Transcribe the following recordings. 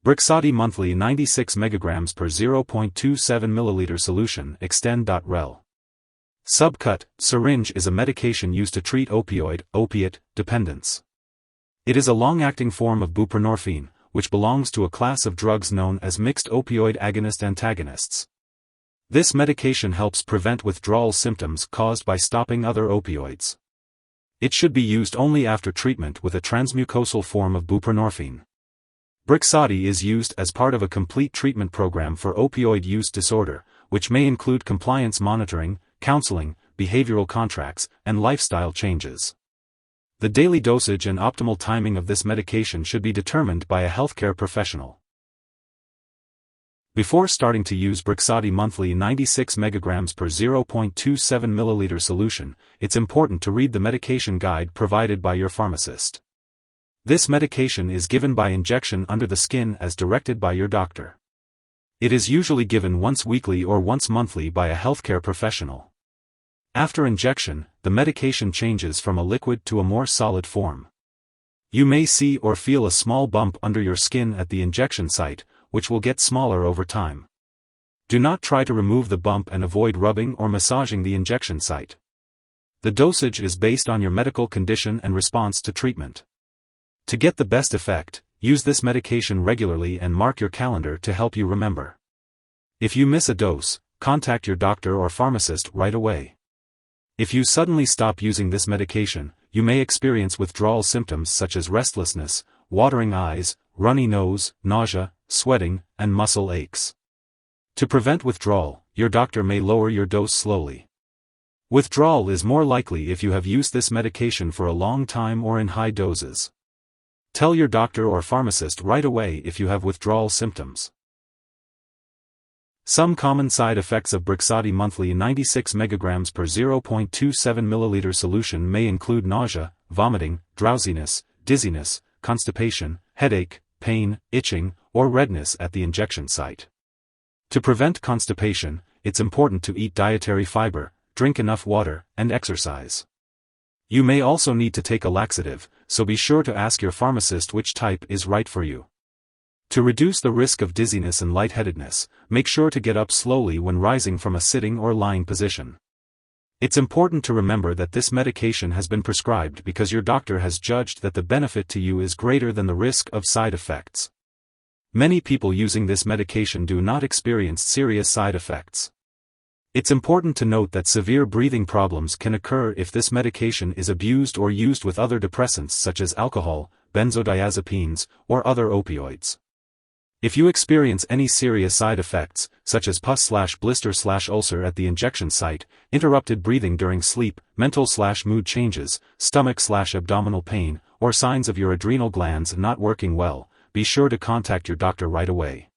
Brixadi Monthly 96 mg per 0.27 ml Solution Extend.Rel. Subcut.Syringe is a medication used to treat opiate dependence. It is a long-acting form of buprenorphine, which belongs to a class of drugs known as mixed opioid agonist-antagonists. This medication helps prevent withdrawal symptoms caused by stopping other opioids. It should be used only after treatment with a transmucosal form of buprenorphine. Brixadi is used as part of a complete treatment program for opioid use disorder, which may include compliance monitoring, counseling, behavioral contracts, and lifestyle changes. The daily dosage and optimal timing of this medication should be determined by a healthcare professional. Before starting to use Brixadi Monthly 96 mg per 0.27 ml solution, it's important to read the medication guide provided by your pharmacist. This medication is given by injection under the skin as directed by your doctor. It is usually given once weekly or once monthly by a healthcare professional. After injection, the medication changes from a liquid to a more solid form. You may see or feel a small bump under your skin at the injection site, which will get smaller over time. Do not try to remove the bump and avoid rubbing or massaging the injection site. The dosage is based on your medical condition and response to treatment. To get the best effect, use this medication regularly and mark your calendar to help you remember. If you miss a dose, contact your doctor or pharmacist right away. If you suddenly stop using this medication, you may experience withdrawal symptoms such as restlessness, watering eyes, runny nose, nausea, sweating, and muscle aches. To prevent withdrawal, your doctor may lower your dose slowly. Withdrawal is more likely if you have used this medication for a long time or in high doses. Tell your doctor or pharmacist right away if you have withdrawal symptoms. Some common side effects of Brixadi Monthly 96 mg per 0.27 ml solution may include nausea, vomiting, drowsiness, dizziness, constipation, headache, pain, itching, or redness at the injection site. To prevent constipation, it's important to eat dietary fiber, drink enough water, and exercise. You may also need to take a laxative, so be sure to ask your pharmacist which type is right for you. To reduce the risk of dizziness and lightheadedness, make sure to get up slowly when rising from a sitting or lying position. It's important to remember that this medication has been prescribed because your doctor has judged that the benefit to you is greater than the risk of side effects. Many people using this medication do not experience serious side effects. It's important to note that severe breathing problems can occur if this medication is abused or used with other depressants such as alcohol, benzodiazepines, or other opioids. If you experience any serious side effects, such as pus/blister/ulcer at the injection site, interrupted breathing during sleep, mental/mood changes, stomach/abdominal pain, or signs of your adrenal glands not working well, be sure to contact your doctor right away.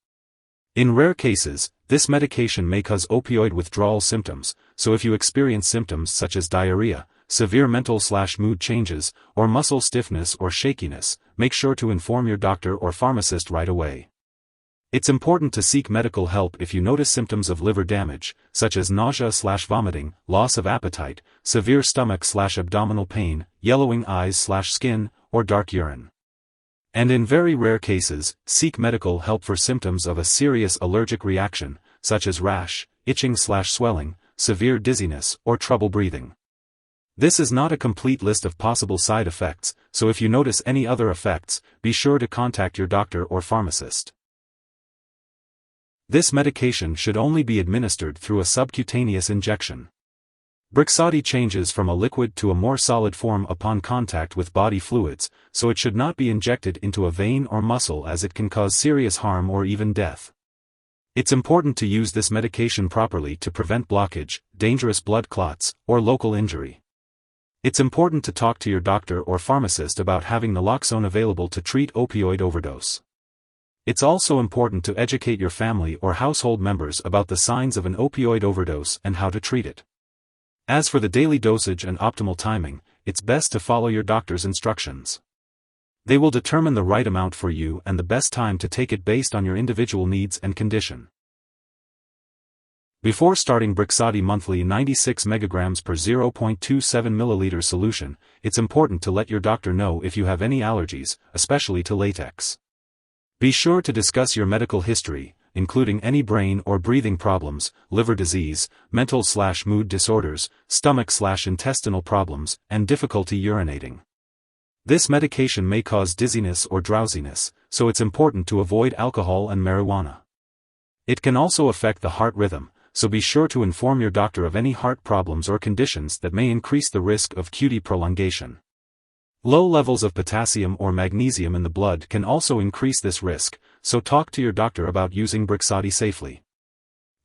In rare cases, this medication may cause opioid withdrawal symptoms, so if you experience symptoms such as diarrhea, severe mental/mood changes, or muscle stiffness or shakiness, make sure to inform your doctor or pharmacist right away. It's important to seek medical help if you notice symptoms of liver damage, such as nausea/vomiting, loss of appetite, severe stomach/abdominal pain, yellowing eyes/skin, or dark urine. And in very rare cases, seek medical help for symptoms of a serious allergic reaction, such as rash, itching/swelling, severe dizziness, or trouble breathing. This is not a complete list of possible side effects, so if you notice any other effects, be sure to contact your doctor or pharmacist. This medication should only be administered through a subcutaneous injection. Brixadi changes from a liquid to a more solid form upon contact with body fluids, so it should not be injected into a vein or muscle as it can cause serious harm or even death. It's important to use this medication properly to prevent blockage, dangerous blood clots, or local injury. It's important to talk to your doctor or pharmacist about having naloxone available to treat opioid overdose. It's also important to educate your family or household members about the signs of an opioid overdose and how to treat it. As for the daily dosage and optimal timing, it's best to follow your doctor's instructions. They will determine the right amount for you and the best time to take it based on your individual needs and condition. Before starting Brixadi Monthly 96 mg per 0.27 ml solution, it's important to let your doctor know if you have any allergies, especially to latex. Be sure to discuss your medical history, including any brain or breathing problems, liver disease, mental/mood disorders, stomach/intestinal problems, and difficulty urinating. This medication may cause dizziness or drowsiness, so it's important to avoid alcohol and marijuana. It can also affect the heart rhythm, so be sure to inform your doctor of any heart problems or conditions that may increase the risk of QT prolongation. Low levels of potassium or magnesium in the blood can also increase this risk, so talk to your doctor about using Brixadi safely.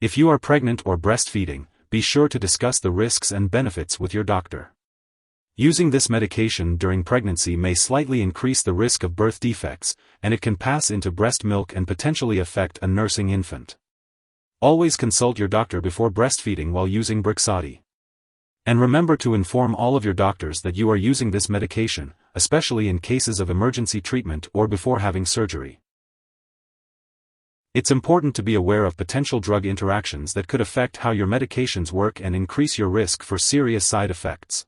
If you are pregnant or breastfeeding, be sure to discuss the risks and benefits with your doctor. Using this medication during pregnancy may slightly increase the risk of birth defects, and it can pass into breast milk and potentially affect a nursing infant. Always consult your doctor before breastfeeding while using Brixadi. And remember to inform all of your doctors that you are using this medication, especially in cases of emergency treatment or before having surgery. It's important to be aware of potential drug interactions that could affect how your medications work and increase your risk for serious side effects.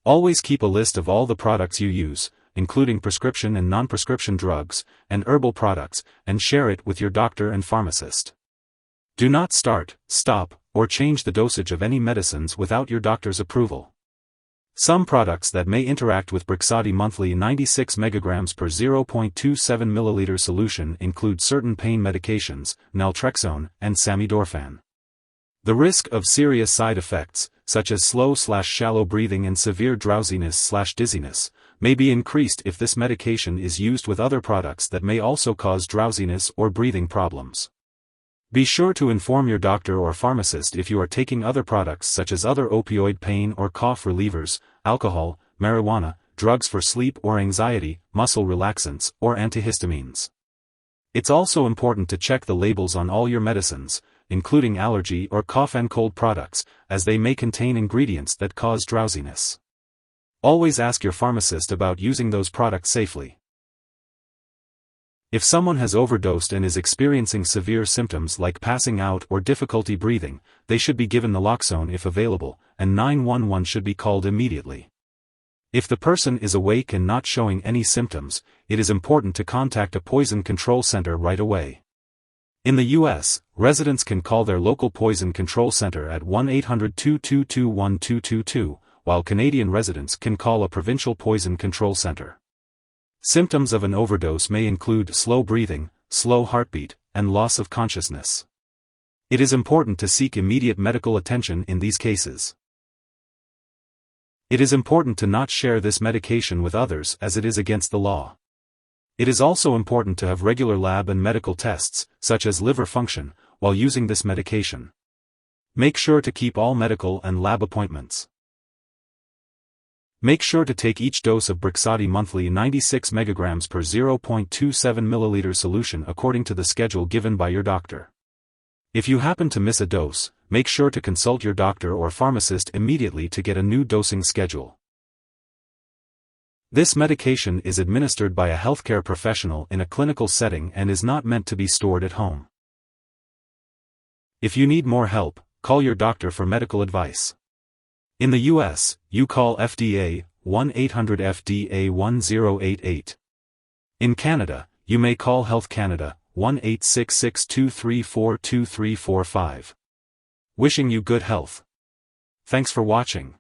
Always keep a list of all the products you use, including prescription and non-prescription drugs, and herbal products, and share it with your doctor and pharmacist. Do not start, stop, or change the dosage of any medicines without your doctor's approval. Some products that may interact with Brixadi Monthly 96 mg per 0.27 ml solution include certain pain medications, naltrexone, and samidorphan. The risk of serious side effects, such as slow/shallow breathing and severe drowsiness/dizziness, may be increased if this medication is used with other products that may also cause drowsiness or breathing problems. Be sure to inform your doctor or pharmacist if you are taking other products such as other opioid pain or cough relievers, alcohol, marijuana, drugs for sleep or anxiety, muscle relaxants, or antihistamines. It's also important to check the labels on all your medicines, including allergy or cough and cold products, as they may contain ingredients that cause drowsiness. Always ask your pharmacist about using those products safely. If someone has overdosed and is experiencing severe symptoms like passing out or difficulty breathing, they should be given naloxone if available, and 911 should be called immediately. If the person is awake and not showing any symptoms, it is important to contact a poison control center right away. In the U.S., residents can call their local poison control center at 1-800-222-1222, while Canadian residents can call a provincial poison control center. Symptoms of an overdose may include slow breathing, slow heartbeat, and loss of consciousness. It is important to seek immediate medical attention in these cases. It is important to not share this medication with others as it is against the law. It is also important to have regular lab and medical tests, such as liver function, while using this medication. Make sure to keep all medical and lab appointments. Make sure to take each dose of Brixadi Monthly 96 mg per 0.27 ml solution according to the schedule given by your doctor. If you happen to miss a dose, make sure to consult your doctor or pharmacist immediately to get a new dosing schedule. This medication is administered by a healthcare professional in a clinical setting and is not meant to be stored at home. If you need more help, call your doctor for medical advice. In the U.S., you call FDA, 1-800-FDA-1088. In Canada, you may call Health Canada, 1-866-234-2345. Wishing you good health. Thanks for watching.